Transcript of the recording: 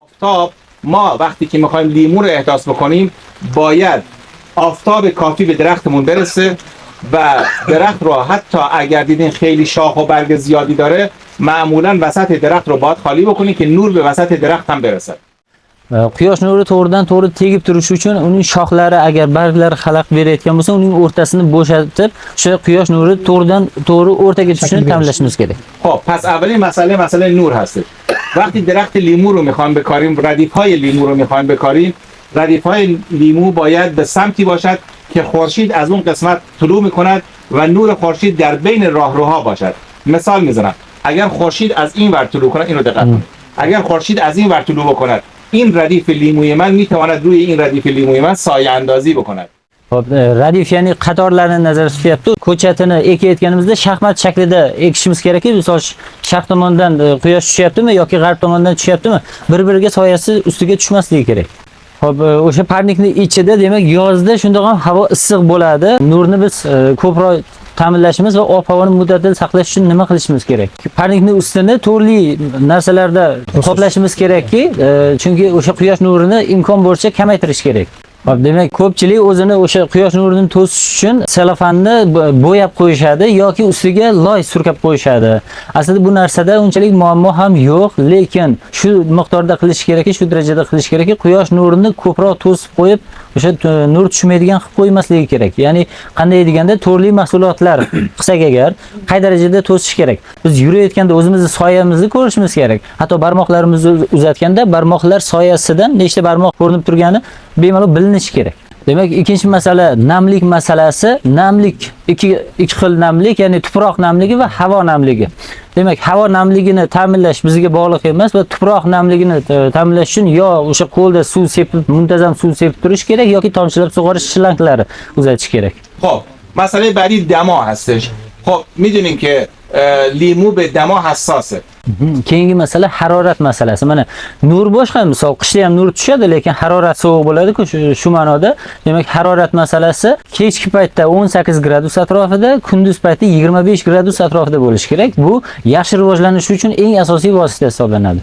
آفتاب ما وقتی که میخوایم لیمو رو احداث بکنیم باید آفتاب کافی به درختمون برسه و درخت رو حتی اگر دیدین خیلی شاخ و برگ زیادی داره معمولا وسط درخت رو باید خالی بکنیم که نور به وسط درخت هم برسه. Quyosh nuri to'g'ridan-to'g'ri tegib turishi uchun uning shoxlari agar barglari xalaqit berayotgan bo'lsa, uning o'rtasini bo'shatib, o'sha quyosh nuri to'g'ridan-to'g'ri o'rtaga tushishini ta'minlashimiz kerak. خب پس اولین مسئله نور هست. وقتی درخت لیمو رو میخوایم بکاریم، ردیف‌های لیمو رو میخوایم بکاریم، ردیف‌های لیمو باید به سمتی باشد که خورشید از اون قسمت طلوع میکند و نور خورشید در بین راهروها باشد. مثال میزنم، اگر خورشید از این ور طلوع کند، اینو دقت کنید. اگر خورشید از این ور طلوع بکند، این ردیف لیموی من میتواند روی این ردیف لیموی من سایه اندازی بکند. Hop, radif ya'ni qatorlarni nazarda tutyapti. Ko'chatini ekayotganimizda shaxmat shaklida ekishimiz kerakki, misol sharq tomondan quyosh tushyaptimi yoki g'arb tomondan tushyaptimi, bir-biriga soyasi ustiga tushmasligi kerak. Hop, o'sha parnikning ichida, demak, yozda shundoq ham havo issiq bo'ladi. Nurni biz ko'proq ta'minlashimiz va ob-havoni muddatli saqlash uchun nima qilishimiz kerak? Parnikning ustini turli narsalarda qoplashimiz kerakki, chunki o'sha quyosh nurini imkon boricha kamaytirish kerak. Hop, demak, ko'pchilik o'zini o'sha quyosh nurini to'sish uchun sellofanni bo'yab qo'yishadi yoki ustiga loy surkab qo'yishadi. Aslida bu narsada unchalik muammo ham yo'q, lekin shu miqdorda qilish kerakki, shu darajada qilish kerakki, quyosh nurini ko'proq to'sib qo'yib, o'sha nur tushmaydigan qilib qo'ymasligi kerak. Ya'ni qanday deganda, turli mahsulotlar qilsak agar qay darajada to'sish kerak? Biz yurayotganda o'zimizni soyamizni ko'rishimiz kerak. Hatto barmoqlarimizni uzatganda barmoqlar soyasidan nechta barmoq ko'rinib turgani bemalol bilinishi kerak. Demak, ikkinchi masala namlik masalasi. Namlik ikki xil namlik, ya'ni tuproq namligi va havo namligi. Demak, havo namligini ta'minlash bizga bog'liq emas va tuproq namligini ta'minlash uchun yo o'sha qo'lda suv sepib, muntazam suv sepib turish kerak yoki tomchilab sug'orish shlanglari uzatish kerak. خب مسئله بعدی دما هستش. خب میدونین که لیمو به دما حساسه. Keyingi masala harorat masalasi. Mana nur boshqa, misol qishda ham nur tushadi, lekin harorat sovuq bo'ladi-ku, shu ma'noda. Demak, harorat masalasi kechki paytda 18 gradus atrofida, kunduz paytda 25 gradus atrofida bo'lishi kerak. Bu yaxshi rivojlanish uchun eng asosiy vosita hisoblanadi.